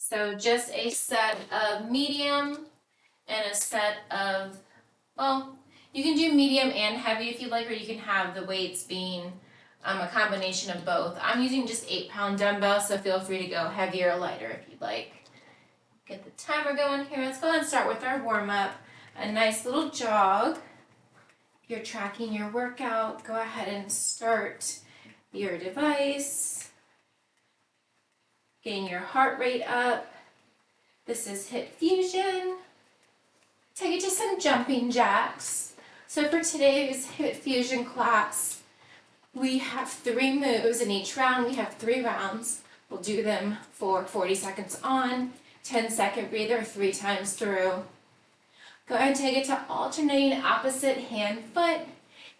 So just a set of medium and a set of, well, you can do medium and heavy if you like, or you can have the weights being a combination of both. I'm using just 8-pound dumbbells, so feel free to go heavier or lighter if you'd like. Get the timer going here. Let's go ahead and start with our warm-up. A nice little jog. If you're tracking your workout, go ahead and start your device. Getting your heart rate up. This is HIIT Fusion. Take it to some jumping jacks. So for today's HIIT Fusion class, we have 3 moves. In each round, we have 3 rounds. We'll do them for 40 seconds on, 10-second breather 3 times through. Go ahead and take it to alternating opposite hand foot.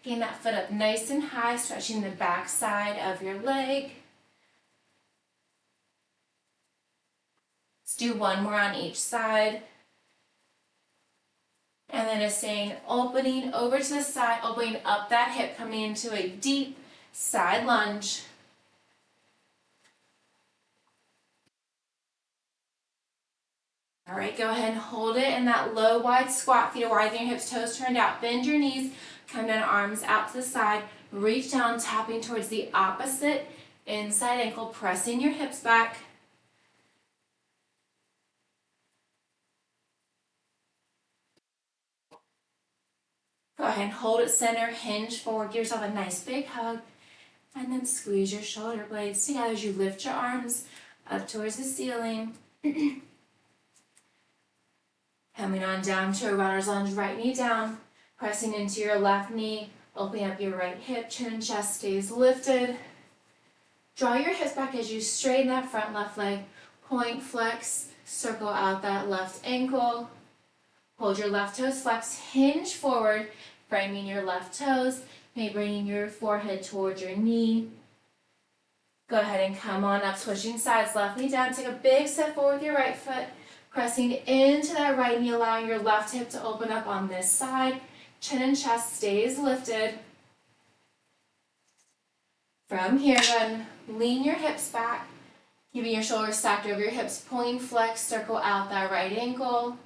Getting that foot up nice and high, stretching the back side of your leg. Let's do 1 more on each side. And then it's saying opening over to the side, opening up that hip, coming into a deep side lunge. All right, go ahead and hold it in that low, wide squat. Feet are wide, your hips, toes turned out. Bend your knees, come down, arms out to the side. Reach down, tapping towards the opposite inside ankle, pressing your hips back. Go ahead and hold it center, hinge forward, give yourself a nice big hug, and then squeeze your shoulder blades together as you lift your arms up towards the ceiling. Coming on down to a runner's lunge, right knee down, pressing into your left knee, opening up your right hip, chin and chest stays lifted. Draw your hips back as you straighten that front left leg, point, flex, circle out that left ankle. Hold your left toes flexed, hinge forward, framing your left toes, maybe bringing your forehead towards your knee. Go ahead and come on up, switching sides, left knee down, take a big step forward with your right foot, pressing into that right knee, allowing your left hip to open up on this side. Chin and chest stays lifted. From here, then lean your hips back, keeping your shoulders stacked over your hips, pulling flex, circle out that right ankle.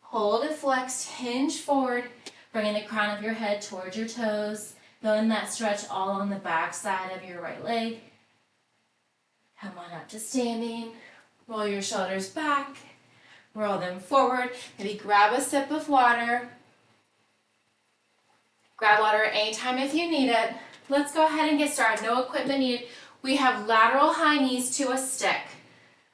Hold it flexed, hinge forward, bringing the crown of your head towards your toes, feeling that stretch all on the back side of your right leg. Come on up to standing. Roll your shoulders back, roll them forward, maybe grab a sip of water. Grab water at any time if you need it. Let's go ahead and get started. No equipment needed. We have lateral high knees to a stick.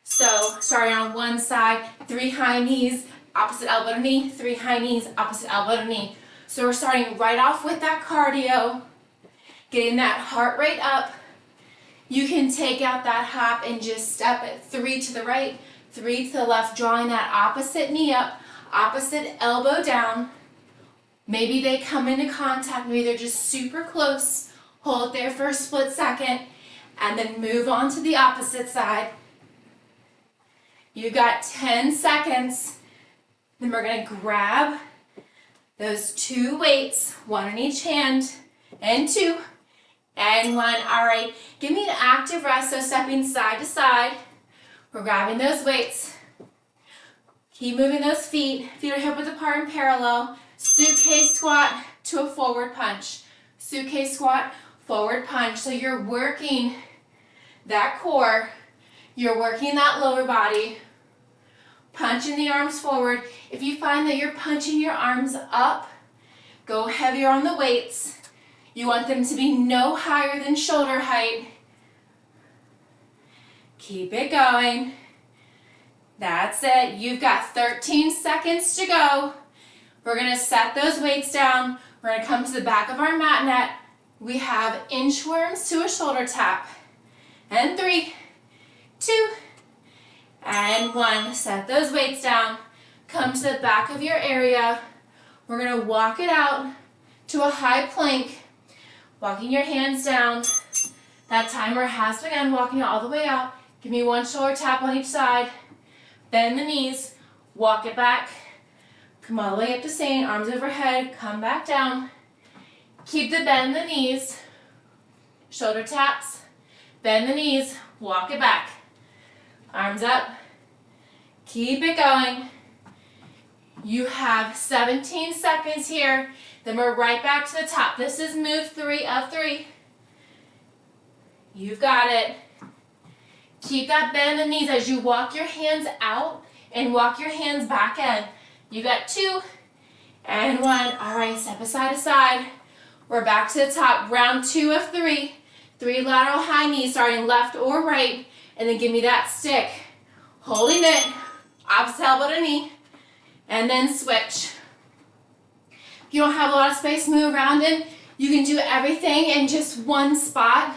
So starting on one side, 3 high knees, opposite elbow to knee, 3 high knees, opposite elbow to knee. So we're starting right off with that cardio, getting that heart rate up. You can take out that hop and just step it 3 to the right, 3 to the left, drawing that opposite knee up, opposite elbow down. Maybe they come into contact, maybe they're just super close. Hold it there for a split second, and then move on to the opposite side. You got 10 seconds. Then we're gonna grab those 2 weights, 1 in each hand, and 2. And 1, all right, give me an active rest, so stepping side to side. We're grabbing those weights. Keep moving those feet. Feet are hip width apart and parallel. Suitcase squat to a forward punch. Suitcase squat, forward punch. So you're working that core. You're working that lower body. Punching the arms forward. If you find that you're punching your arms up, go heavier on the weights. You want them to be no higher than shoulder height. Keep it going. That's it. You've got 13 seconds to go. We're going to set those weights down. We're going to come to the back of our mat net. We have inchworms to a shoulder tap. And 3, 2, and 1. Set those weights down. Come to the back of your area. We're going to walk it out to a high plank. Walking your hands down. That timer has begun. Walking it all the way out. Give me 1 shoulder tap on each side. Bend the knees. Walk it back. Come all the way up to standing. Arms overhead. Come back down. Keep the bend the knees. Shoulder taps. Bend the knees. Walk it back. Arms up. Keep it going. You have 17 seconds here. Then we're right back to the top. This is move 3 of 3. You've got it. Keep that bend in the knees as you walk your hands out and walk your hands back in. You got 2 and 1. All right, step aside to side. We're back to the top. Round 2 of 3. 3 lateral high knees starting left or right. And then give me that stick. Holding it. Opposite elbow to knee. And then switch. If you don't have a lot of space to move around in, you can do everything in just one spot.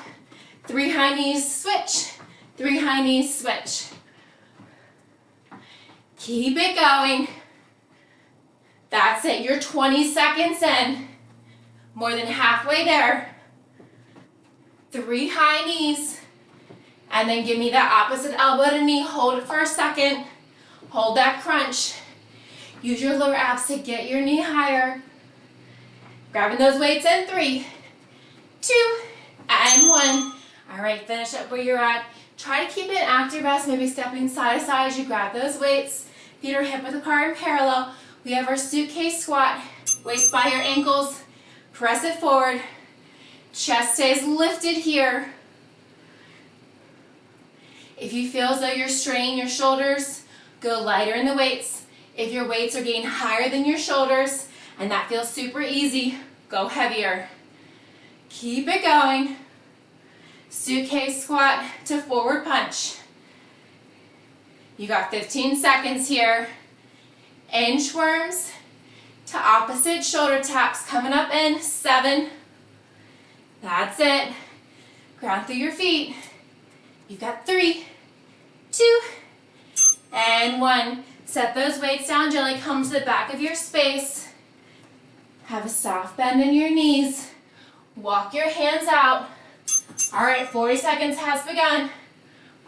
3 high knees, switch. 3 high knees, switch. Keep it going. That's it. You're 20 seconds in. More than halfway there. 3 high knees. And then give me that opposite elbow to knee. Hold it for a second. Hold that crunch. Use your lower abs to get your knee higher. Grabbing those weights in 3, 2, and 1. All right, finish up where you're at. Try to keep it active rest, maybe stepping side to side as you grab those weights. Feet are hip width apart and parallel. We have our suitcase squat. Waist by your ankles. Press it forward. Chest stays lifted here. If you feel as though you're straining your shoulders, go lighter in the weights. If your weights are getting higher than your shoulders, and that feels super easy, go heavier. Keep it going. Suitcase squat to forward punch. You got 15 seconds here. Inchworms to opposite shoulder taps. Coming up in 7. That's it. Ground through your feet. You've got 3, 2, and 1. Set those weights down gently. Come to the back of your space. Have a soft bend in your knees. Walk your hands out. All right, 40 seconds has begun.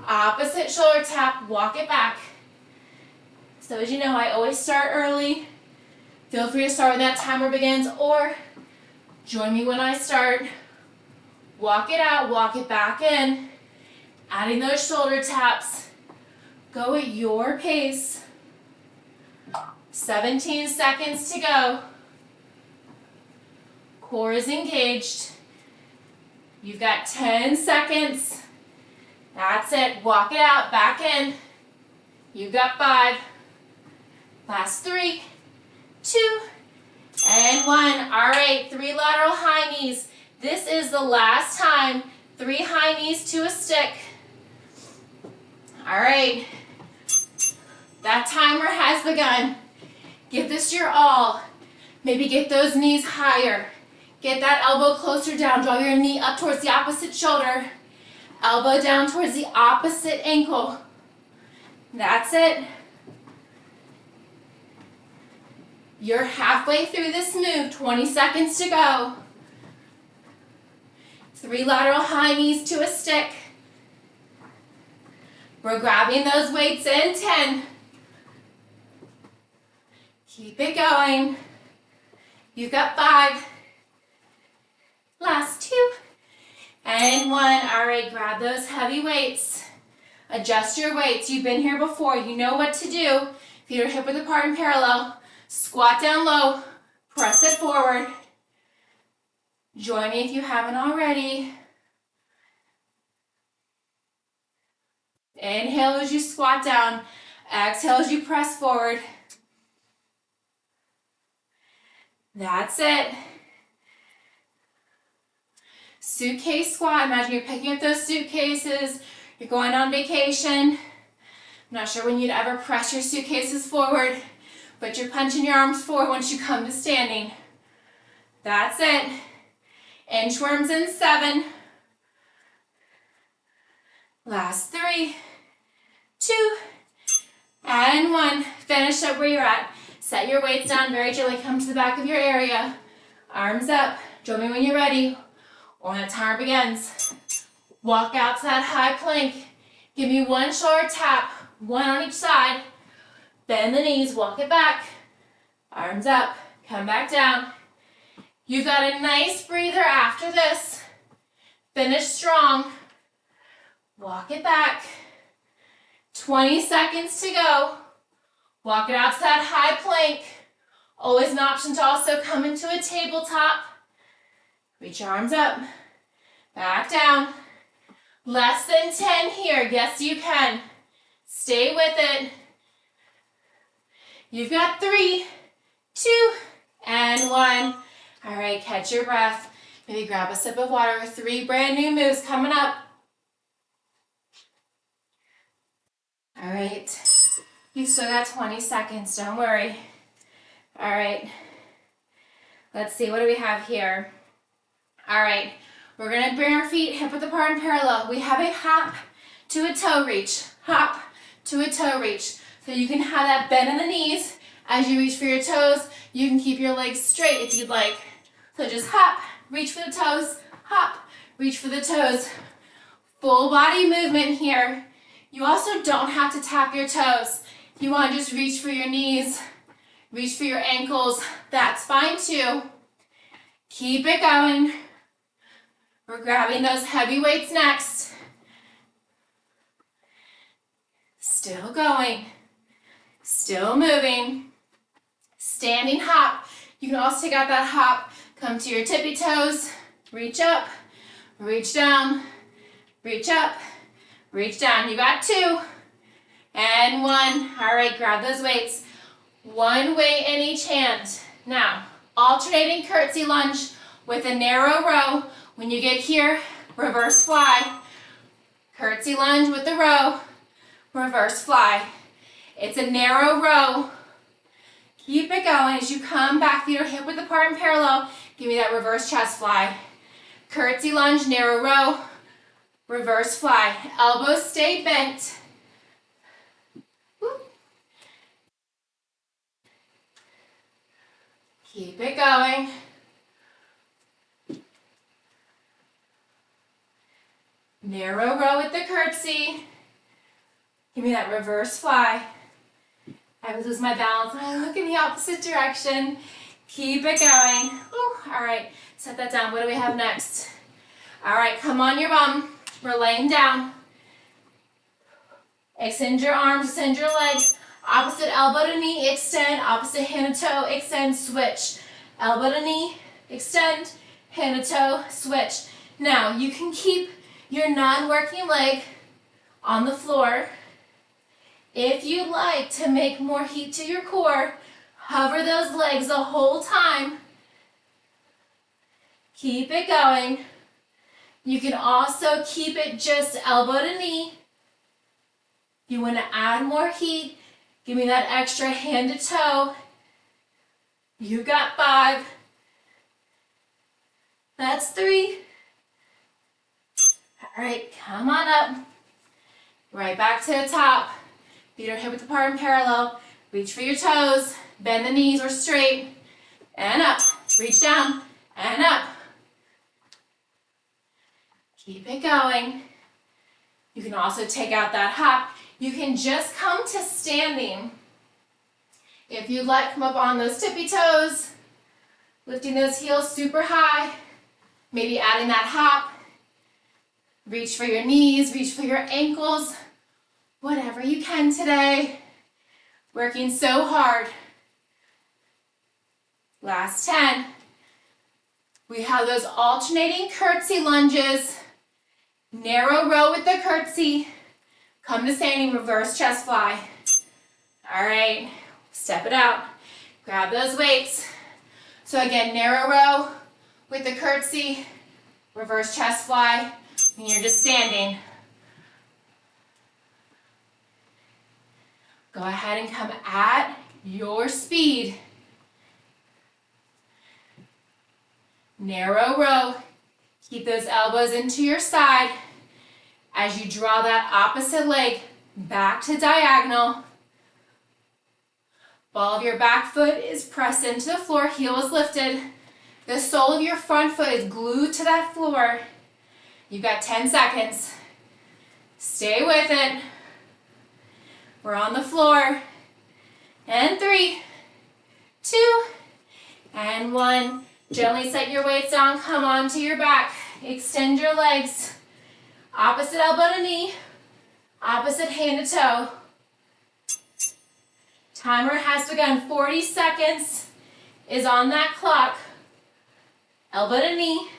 Opposite shoulder tap, walk it back. So as you know, I always start early. Feel free to start when that timer begins, or join me when I start. Walk it out, walk it back in. Adding those shoulder taps. Go at your pace. 17 seconds to go. Core is engaged. You've got 10 seconds. That's it. Walk it out, back in. You've got 5. Last 3, 2, and 1. All right, 3 lateral high knees. This is the last time. 3 high knees to a stick. All right. That timer has begun. Give this your all. Maybe get those knees higher. Get that elbow closer down. Draw your knee up towards the opposite shoulder. Elbow down towards the opposite ankle. That's it. You're halfway through this move. 20 seconds to go. 3 lateral high knees to a stick. We're grabbing those weights in 10. Keep it going. You've got 5. Last 2. And 1. All right, grab those heavy weights. Adjust your weights. You've been here before. You know what to do. Feet are hip width apart and parallel. Squat down low. Press it forward. Join me if you haven't already. Inhale as you squat down. Exhale as you press forward. That's it. Suitcase squat. Imagine you're picking up those suitcases. You're going on vacation. I'm not sure when you'd ever press your suitcases forward, but you're punching your arms forward once you come to standing. That's it. Inchworms in 7. Last 3, 2, and 1. Finish up where you're at. Set your weights down very gently. Come to the back of your area. Arms up. Join me when you're ready, or when the timer begins. Walk out to that high plank. Give me 1 shoulder tap, 1 on each side. Bend the knees, walk it back. Arms up, come back down. You've got a nice breather after this. Finish strong. Walk it back. 20 seconds to go. Walk it out to that high plank. Always an option to also come into a tabletop. Reach your arms up, back down. Less than 10 here. Yes, you can. Stay with it. You've got 3, 2, and 1. All right, catch your breath. Maybe grab a sip of water. 3 brand new moves coming up. All right, you've still got 20 seconds. Don't worry. All right, let's see. What do we have here? All right, we're going to bring our feet hip width apart and parallel. We have a hop to a toe reach. Hop to a toe reach. So you can have that bend in the knees as you reach for your toes. You can keep your legs straight if you'd like. So just hop, reach for the toes, hop, reach for the toes. Full body movement here. You also don't have to tap your toes. If you want to just reach for your knees, reach for your ankles, that's fine too. Keep it going. We're grabbing those heavy weights next. Still going. Still moving. Standing hop. You can also take out that hop. Come to your tippy toes. Reach up. Reach down. Reach up. Reach down. You got 2. And 1. All right, grab those weights. 1 weight in each hand. Now, alternating curtsy lunge with a narrow row. When you get here, reverse fly. Curtsy lunge with the row. Reverse fly. It's a narrow row. Keep it going as you come back, feet are hip width apart and parallel. Give me that reverse chest fly. Curtsy lunge, narrow row, reverse fly. Elbows stay bent. Whoop. Keep it going. Narrow row with the curtsy. Give me that reverse fly. I would lose my balance when I look in the opposite direction. Keep it going. Ooh, all right, set that down. What do we have next? All right, come on your bum. We're laying down. Extend your arms, extend your legs. Opposite elbow to knee, extend. Opposite hand to toe, extend, switch. Elbow to knee, extend. Hand to toe, switch. Now, you can keep your non-working leg on the floor. If you'd like to make more heat to your core, hover those legs the whole time. Keep it going. You can also keep it just elbow to knee. If you want to add more heat, give me that extra hand to toe. You got 5. That's 3. All right, come on up. Right back to the top. Feet are hip width apart and parallel. Reach for your toes. Bend the knees or straight. And up. Reach down and up. Keep it going. You can also take out that hop. You can just come to standing. If you'd like, come up on those tippy toes. Lifting those heels super high. Maybe adding that hop. Reach for your knees. Reach for your ankles. Whatever you can today. Working so hard. Last 10. We have those alternating curtsy lunges. Narrow row with the curtsy. Come to standing, reverse chest fly. All right, step it out. Grab those weights. So again, narrow row with the curtsy, reverse chest fly, and you're just standing. Go ahead and come at your speed. Narrow row. Keep those elbows into your side as you draw that opposite leg back to diagonal. Ball of your back foot is pressed into the floor, heel is lifted. The sole of your front foot is glued to that floor. You've got 10 seconds. Stay with it. We're on the floor. And 3, 2, and 1. Gently set your weights down, come onto your back. Extend your legs. Opposite elbow to knee. Opposite hand to toe. Timer has begun. 40 seconds is on that clock. Elbow to knee,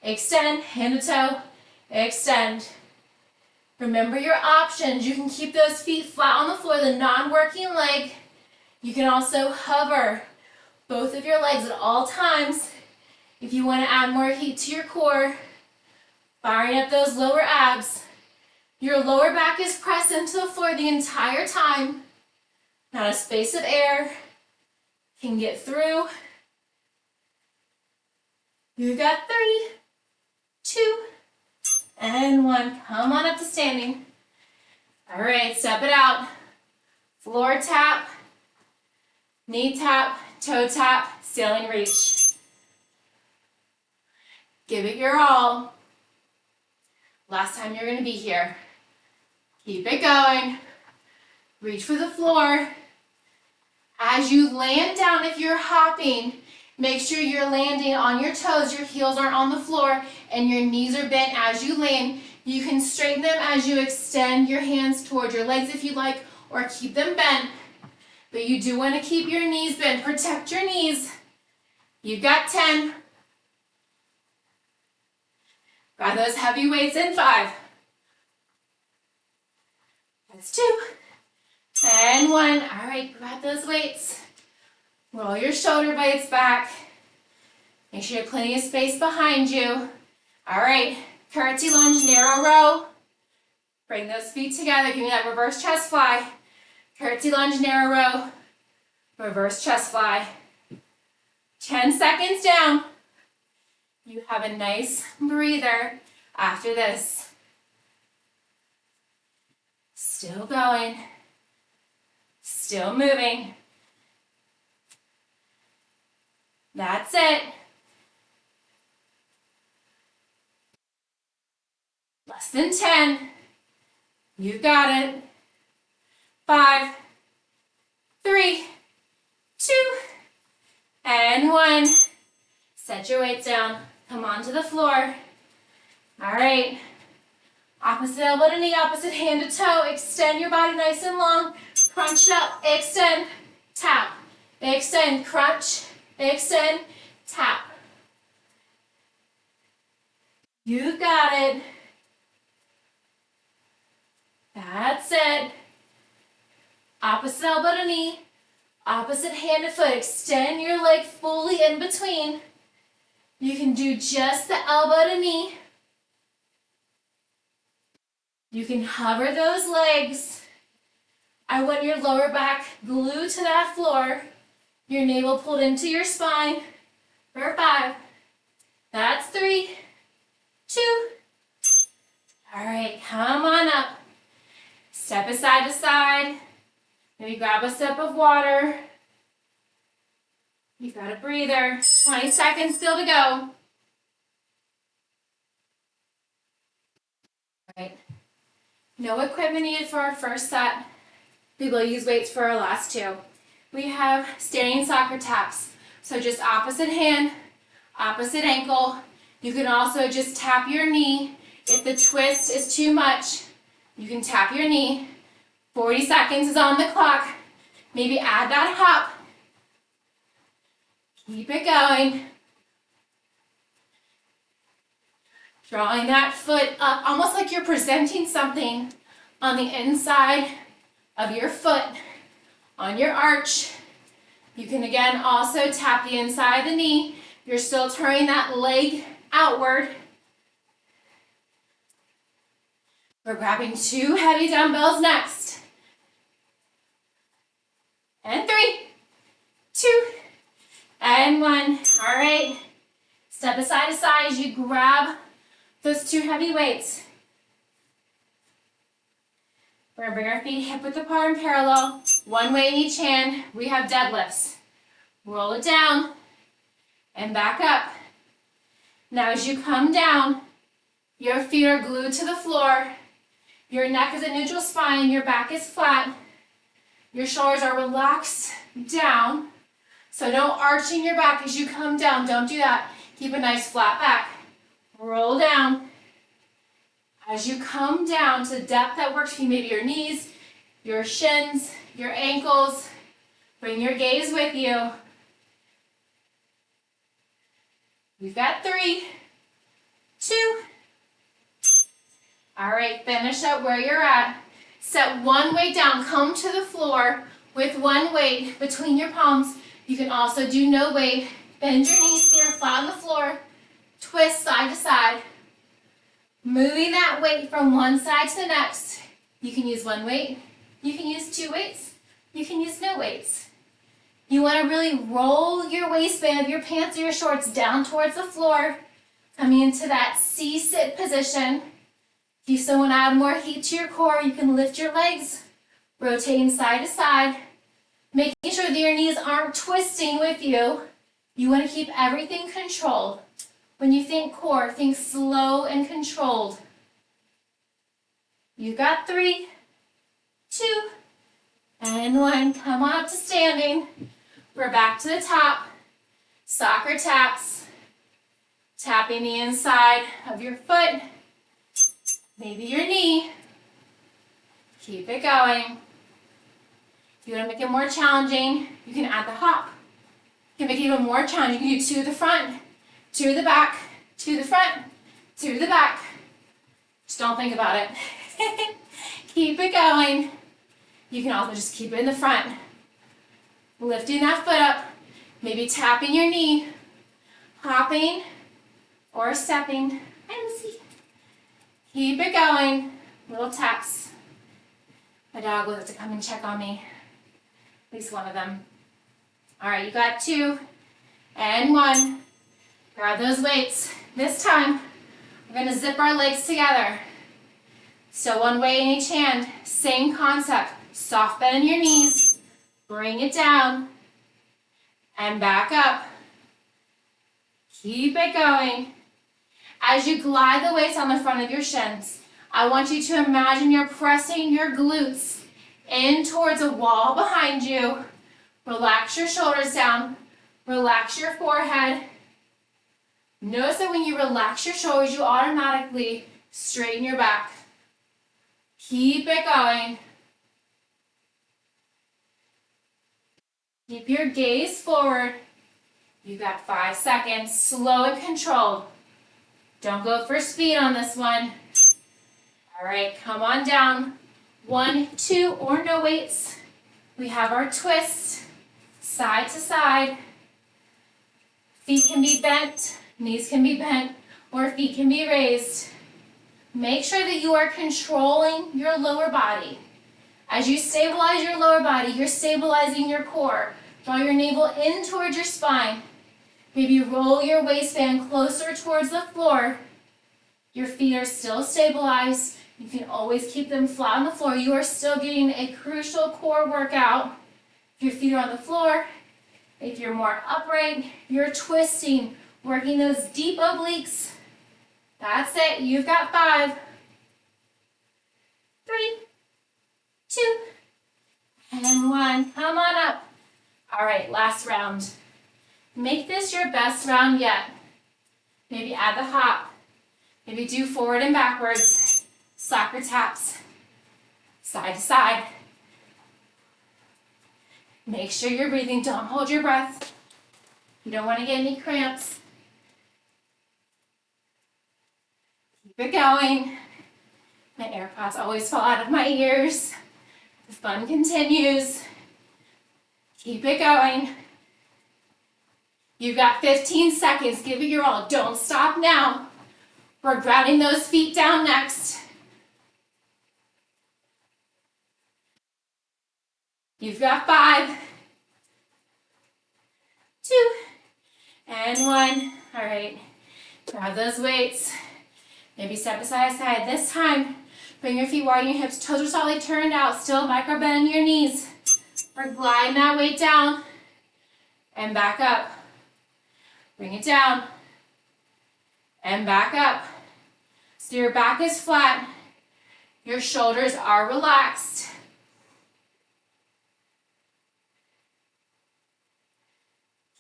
extend, hand to toe, extend. Remember your options. You can keep those feet flat on the floor, the non-working leg. You can also hover both of your legs at all times if you want to add more heat to your core, firing up those lower abs. Your lower back is pressed into the floor the entire time. Not a space of air can get through. You got 3, 2, and 1. Come on up to standing. All right, step it out. Floor tap, knee tap, toe tap, ceiling reach. Give it your all. Last time you're gonna be here. Keep it going. Reach for the floor. As you land down, if you're hopping, make sure you're landing on your toes, your heels aren't on the floor, and your knees are bent as you land. You can straighten them as you extend your hands toward your legs if you like, or keep them bent. But you do want to keep your knees bent. Protect your knees. You've got 10. Grab those heavy weights in 5. That's 2. And 1. All right, grab those weights. Roll your shoulder blades back. Make sure you have plenty of space behind you. All right, curtsy lunge, narrow row. Bring those feet together. Give me that reverse chest fly. Curtsy lunge, narrow row. Reverse chest fly. 10 seconds down. You have a nice breather after this. Still going. Still moving. That's it. Less than 10. You got it. 5, 3, 2, and 1. Set your weights down. Come onto the floor. All right. Opposite elbow to knee, opposite hand to toe. Extend your body nice and long. Crunch it up. Extend. Tap. Extend. Crunch. Extend. Tap. You got it. That's it. Opposite elbow to knee. Opposite hand to foot. Extend your leg fully in between. You can do just the elbow to knee. You can hover those legs. I want your lower back glued to that floor. Your navel pulled into your spine for 5. That's 3, 2. All right, come on up. Step aside to side. Maybe grab a sip of water. You've got a breather. 20 seconds still to go. All right. No equipment needed for our first set. We will use weights for our last 2. We have standing soccer taps. So just opposite hand, opposite ankle. You can also just tap your knee. If the twist is too much, you can tap your knee. 40 seconds is on the clock. Maybe add that hop. Keep it going. Drawing that foot up, almost like you're presenting something on the inside of your foot, on your arch. You can again also tap the inside of the knee. You're still turning that leg outward. We're grabbing 2 heavy dumbbells next. And 3, 2, and 1. All right. Step aside to side as you grab those 2 heavy weights. We're going to bring our feet hip width apart and parallel. 1 weight in each hand. We have deadlifts. Roll it down and back up. Now as you come down, your feet are glued to the floor. Your neck is a neutral spine. Your back is flat. Your shoulders are relaxed down. So no arching your back as you come down. Don't do that. Keep a nice flat back. Roll down. As you come down to the depth that works for you, maybe your knees, your shins, your ankles, Bring your gaze with you. We've got 3, 2. All right, finish up where you're at. Set one weight down. Come to the floor with one weight between your palms. You can also do no weight. Bend your knees here, flat on the floor. Twist side to side. Moving that weight from one side to the next. You can use one weight. You can use 2 weights. You can use no weights. You want to really roll your waistband of your pants or your shorts down towards the floor, coming into that C-sit position. If you still want to add more heat to your core, you can lift your legs, rotating side to side, making sure that your knees aren't twisting with you. You want to keep everything controlled. When you think core, think slow and controlled. You've got 3, 2, and 1. Come on up to standing. We're back to the top. Soccer taps. Tapping the inside of your foot. Maybe your knee. Keep it going. If you want to make it more challenging, you can add the hop. You can make it even more challenging. You can do 2 to the front, 2 to the back, 2 to the front, 2 to the back. Just don't think about it. Keep it going. You can also just keep it in the front. Lifting that foot up, maybe tapping your knee, hopping, or stepping. Keep it going. Little taps. My dog will have to come and check on me. At least one of them. All right, you got 2 and 1. Grab those weights. This time, we're going to zip our legs together. So one weight in each hand. Same concept. Soft bend in your knees. Bring it down. And back up. Keep it going. As you glide the weights on the front of your shins, I want you to imagine you're pressing your glutes in towards a wall behind you. Relax your shoulders down. Relax your forehead. Notice that when you relax your shoulders, you automatically straighten your back. Keep it going. Keep your gaze forward. You've got 5 seconds. Slow and controlled. Don't go for speed on this one. All right, come on down. 1, 2, or no weights. We have our twist, side to side. Feet can be bent, knees can be bent, or feet can be raised. Make sure that you are controlling your lower body. As you stabilize your lower body, you're stabilizing your core. Draw your navel in towards your spine. Maybe roll your waistband closer towards the floor. Your feet are still stabilized. You can always keep them flat on the floor. You are still getting a crucial core workout. If your feet are on the floor, if you're more upright, you're twisting, working those deep obliques. That's it. You've got 5, 3, 2, and 1. Come on up. All right, last round. Make this your best round yet. Maybe add the hop. Maybe do forward and backwards. Soccer taps. Side to side. Make sure you're breathing. Don't hold your breath. You don't want to get any cramps. Keep it going. My AirPods always fall out of my ears. The fun continues. Keep it going. You've got 15 seconds. Give it your all. Don't stop now. We're grounding those feet down next. You've got 5, 2, and 1. All right. Grab those weights. Maybe step side to side. This time, bring your feet wide, your hips, toes are solidly turned out. Still micro bend in your knees. We're gliding that weight down and back up. Bring it down and back up. So your back is flat. Your shoulders are relaxed.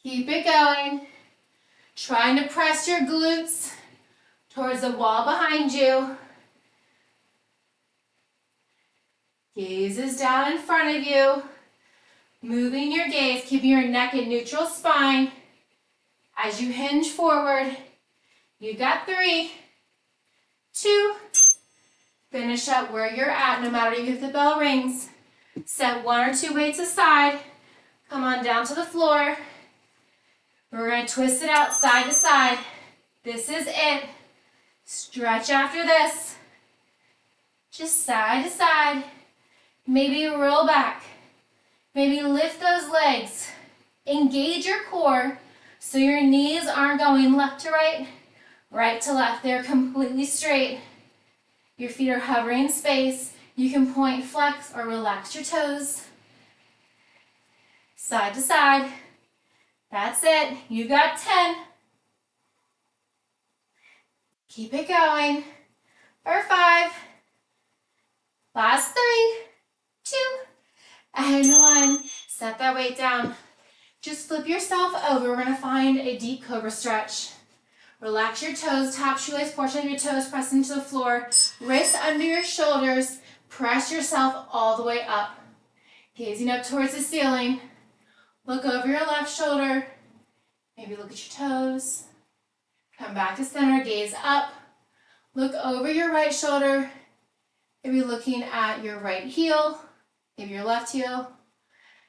Keep it going. Trying to press your glutes towards the wall behind you. Gaze is down in front of you. Moving your gaze, keeping your neck in neutral spine. As you hinge forward, you got 3, 2, finish up where you're at, no matter if the bell rings. Set 1 or 2 weights aside. Come on down to the floor. We're going to twist it out side to side. This is it. Stretch after this. Just side to side. Maybe roll back. Maybe lift those legs. Engage your core so your knees aren't going left to right, right to left. They're completely straight. Your feet are hovering in space. You can point, flex, or relax your toes. Side to side. That's it. You got 10. Keep it going. For 5. Last 3, 2, and 1. Set that weight down. Just flip yourself over. We're going to find a deep cobra stretch. Relax your toes. Top shoelace portion of your toes press into the floor. Wrists under your shoulders. Press yourself all the way up. Gazing up towards the ceiling. Look over your left shoulder. Maybe look at your toes. Come back to center. Gaze up. Look over your right shoulder. Maybe looking at your right heel. Maybe your left heel.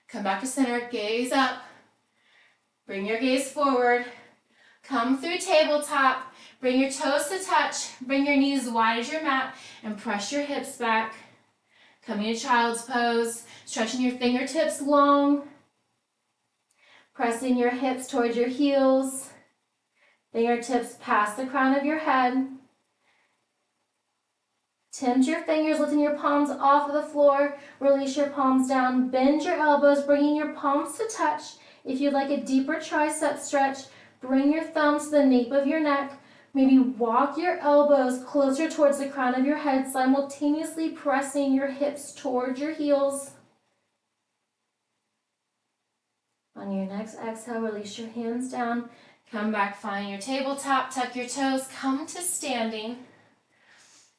Come back to center. Gaze up. Bring your gaze forward. Come through tabletop. Bring your toes to touch. Bring your knees wide as your mat and press your hips back. Coming to child's pose. Stretching your fingertips long. Pressing your hips towards your heels. Fingertips past the crown of your head. Tempt your fingers, lifting your palms off of the floor. Release your palms down. Bend your elbows, bringing your palms to touch. If you'd like a deeper tricep stretch, bring your thumbs to the nape of your neck. Maybe walk your elbows closer towards the crown of your head, simultaneously pressing your hips towards your heels. On your next exhale, release your hands down. Come back, find your tabletop, tuck your toes, come to standing.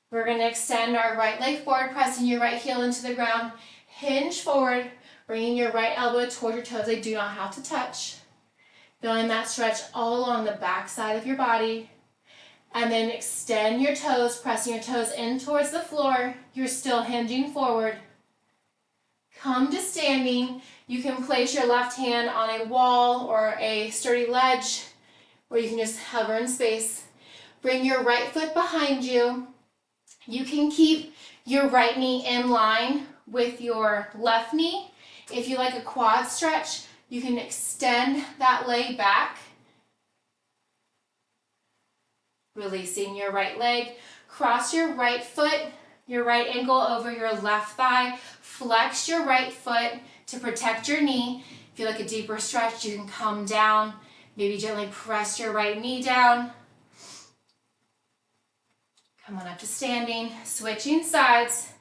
We're going to extend our right leg forward, pressing your right heel into the ground. Hinge forward, bringing your right elbow toward your toes. They do not have to touch. Feeling that stretch all along the back side of your body. And then extend your toes, pressing your toes in towards the floor. You're still hinging forward. Come to standing. You can place your left hand on a wall or a sturdy ledge, or you can just hover in space. Bring your right foot behind you. You can keep your right knee in line with your left knee. If you like a quad stretch, you can extend that leg back. Releasing your right leg. Cross your right foot, your right ankle over your left thigh. Flex your right foot to protect your knee. If you like a deeper stretch, you can come down. Maybe gently press your right knee down. Come on up to standing. Switching sides.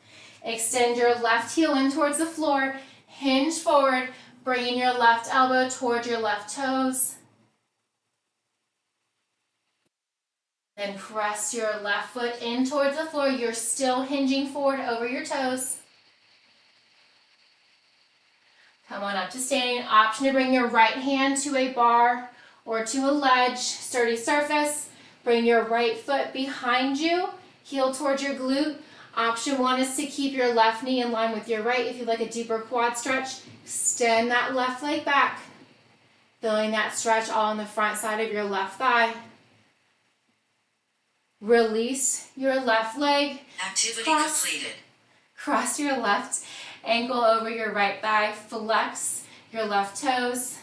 Extend your left heel in towards the floor. Hinge forward, bringing your left elbow towards your left toes. Then press your left foot in towards the floor. You're still hinging forward over your toes. Come on up to standing. Option to bring your right hand to a bar or to a ledge, sturdy surface. Bring your right foot behind you, heel towards your glute. Option 1 is to keep your left knee in line with your right. If you'd like a deeper quad stretch, extend that left leg back. Feeling that stretch all on the front side of your left thigh. Release your left leg. Activity completed. Cross your left ankle over your right thigh. Flex your left toes.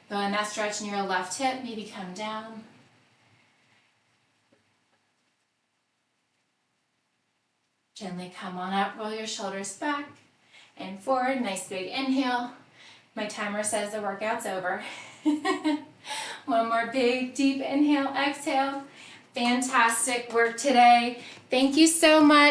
Feeling that stretch in your left hip. Maybe come down. Gently come on up, roll your shoulders back and forward. Nice big inhale. My timer says the workout's over. One more big, deep inhale, exhale. Fantastic work today. Thank you so much.